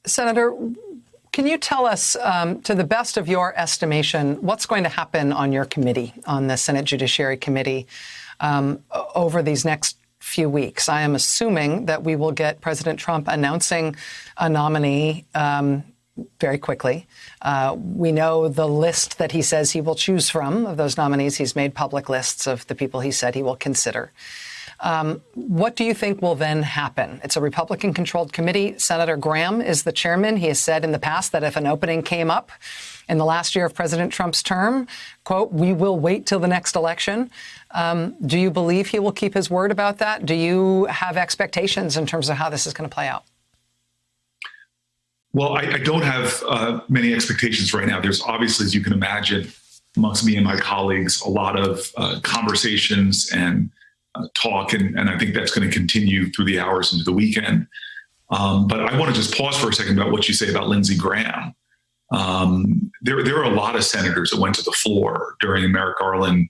Senator, can you tell us, to the best of your estimation, what's going to happen on your committee, on the Senate Judiciary Committee, over these next few weeks? I am assuming that we will get President Trump announcing a nominee very quickly. We know the list that he says he will choose from of those nominees. He's made public lists of the people he said he will consider. What do you think will then happen? It's a Republican-controlled committee. Senator Graham is the chairman. He has said in the past that if an opening came up in the last year of President Trump's term, quote, we will wait till the next election. Do you believe he will keep his word about that? Do you have expectations in terms of how this is going to play out? Well, I don't have many expectations right now. There's obviously, as you can imagine, amongst me and my colleagues, a lot of conversations and talk, and I think that's going to continue through the hours into the weekend. But I want to just pause for a second about what you say about Lindsey Graham. There are a lot of senators that went to the floor during the Merrick Garland,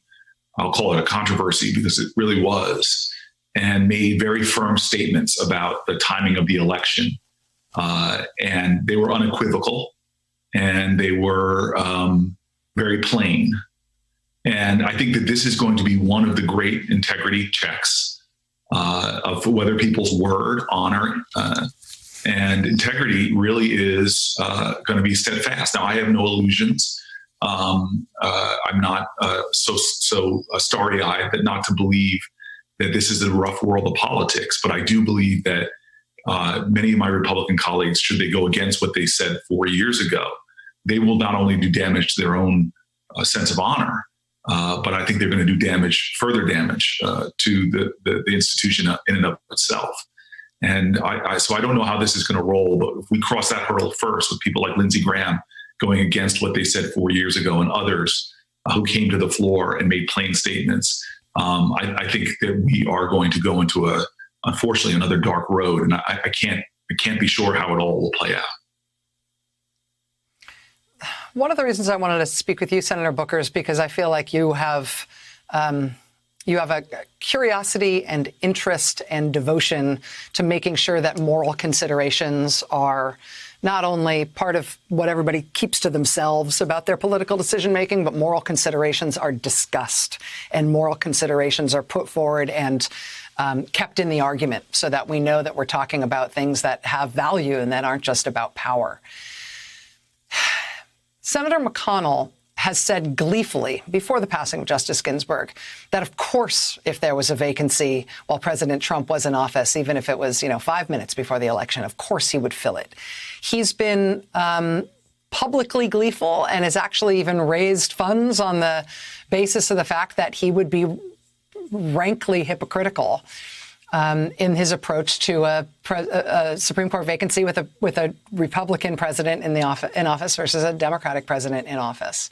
I'll call it a controversy because it really was, and made very firm statements about the timing of the election. And they were unequivocal, and they were very plain. And I think that this is going to be one of the great integrity checks of whether people's word, honor, and integrity really is going to be steadfast. Now, I have no illusions. I'm not so starry-eyed that not to believe that this is a rough world of politics. But I do believe that many of my Republican colleagues, should they go against what they said 4 years ago, they will not only do damage to their own sense of honor, but I think they're going to do further damage to the institution in and of itself. And so I don't know how this is going to roll, but if we cross that hurdle first with people like Lindsey Graham going against what they said 4 years ago and others who came to the floor and made plain statements, I think that we are going to go into unfortunately, another dark road. And I can't be sure how it all will play out. One of the reasons I wanted to speak with you, Senator Booker, is because I feel like you have a curiosity and interest and devotion to making sure that moral considerations are not only part of what everybody keeps to themselves about their political decision-making, but moral considerations are discussed and moral considerations are put forward and kept in the argument so that we know that we're talking about things that have value and that aren't just about power. Senator McConnell has said gleefully before the passing of Justice Ginsburg that, of course, if there was a vacancy while President Trump was in office, even if it was, 5 minutes before the election, of course he would fill it. He's been publicly gleeful and has actually even raised funds on the basis of the fact that he would be rankly hypocritical in his approach to a Supreme Court vacancy with a Republican president in office versus a Democratic president in office.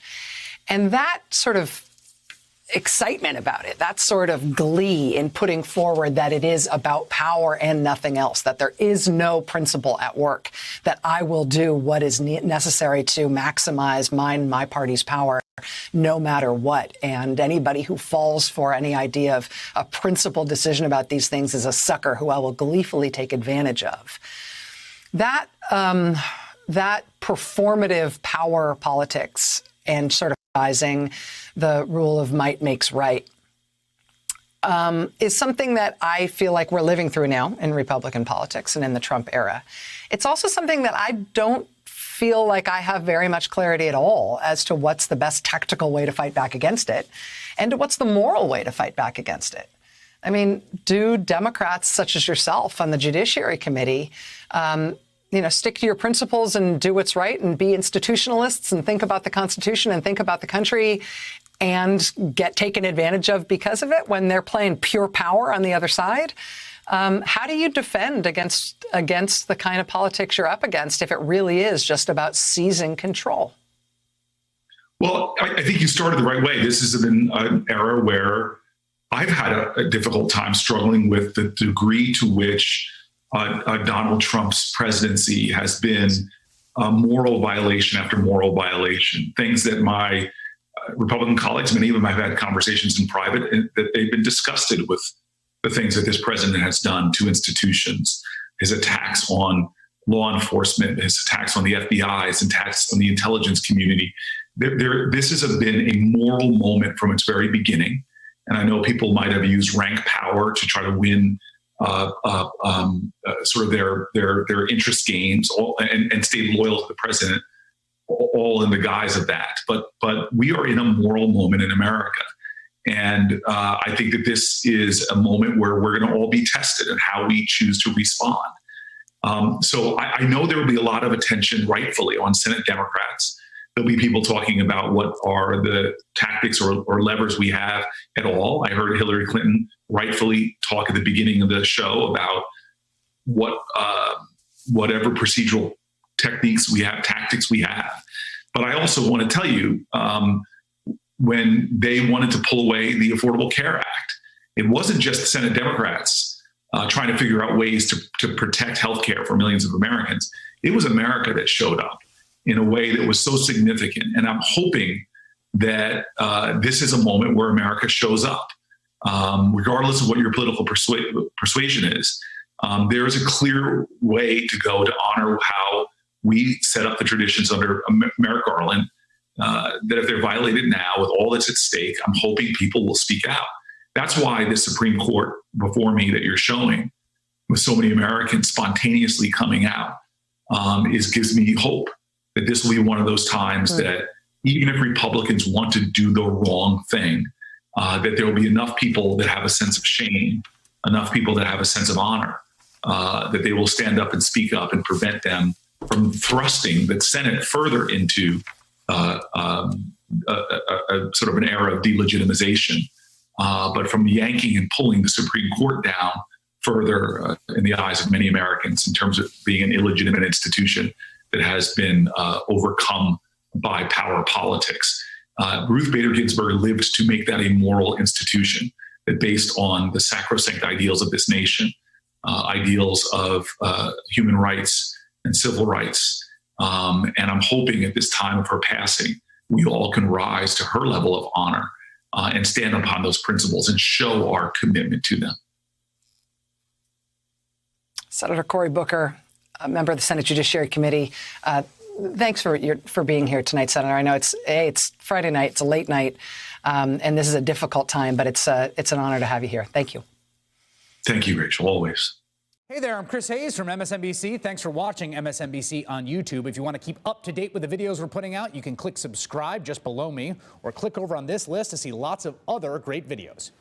And that sort of excitement about it, that sort of glee in putting forward that it is about power and nothing else, that there is no principle at work, that I will do what is necessary to maximize my party's power no matter what. And anybody who falls for any idea of a principled decision about these things is a sucker who I will gleefully take advantage of. That performative power politics and sort of the rule of might makes right is something that I feel like we're living through now in Republican politics and in the Trump era. It's also something that I don't feel like I have very much clarity at all as to what's the best tactical way to fight back against it and to what's the moral way to fight back against it. I mean, do Democrats such as yourself on the Judiciary Committee stick to your principles and do what's right and be institutionalists and think about the Constitution and think about the country and get taken advantage of because of it when they're playing pure power on the other side? How do you defend against the kind of politics you're up against if it really is just about seizing control? Well, I think you started the right way. This has been an era where I've had a difficult time struggling with the degree to which Donald Trump's presidency has been moral violation after moral violation. Things that my Republican colleagues, many of them I've had conversations in private, and that they've been disgusted with the things that this president has done to institutions, his attacks on law enforcement, his attacks on the FBI, his attacks on the intelligence community. This has been a moral moment from its very beginning. And I know people might have used rank power to try to win sort of their interest gains and stayed loyal to the president, all in the guise of that. But we are in a moral moment in America. And I think that this is a moment where we're going to all be tested in how we choose to respond. So I know there will be a lot of attention, rightfully, on Senate Democrats. There'll be people talking about what are the tactics or levers we have at all. I heard Hillary Clinton rightfully talk at the beginning of the show about whatever procedural techniques we have, tactics we have. But I also want to tell you, when they wanted to pull away the Affordable Care Act, it wasn't just Senate Democrats trying to figure out ways to protect healthcare for millions of Americans. It was America that showed up in a way that was so significant. And I'm hoping that this is a moment where America shows up. Regardless of what your political persuasion is, there is a clear way to go to honor how we set up the traditions under Merrick Garland, that if they're violated now with all that's at stake, I'm hoping people will speak out. That's why the Supreme Court before me that you're showing, with so many Americans spontaneously coming out, gives me hope that this will be one of those times that even if Republicans want to do the wrong thing, that there will be enough people that have a sense of shame, enough people that have a sense of honor, that they will stand up and speak up and prevent them from thrusting the Senate further into a sort of an era of delegitimization, but from yanking and pulling the Supreme Court down further in the eyes of many Americans in terms of being an illegitimate institution that has been overcome by power politics. Ruth Bader Ginsburg lived to make that a moral institution that, based on the sacrosanct ideals of this nation, ideals of human rights and civil rights. And I'm hoping at this time of her passing, we all can rise to her level of honor and stand upon those principles and show our commitment to them. Senator Cory Booker, a member of the Senate Judiciary Committee. Thanks for being here tonight, Senator. I know it's Friday night, it's a late night, and this is a difficult time, but it's an honor to have you here. Thank you. Thank you, Rachel, always. Hey there, I'm Chris Hayes from MSNBC. Thanks for watching MSNBC on YouTube. If you want to keep up to date with the videos we're putting out, you can click subscribe just below me or click over on this list to see lots of other great videos.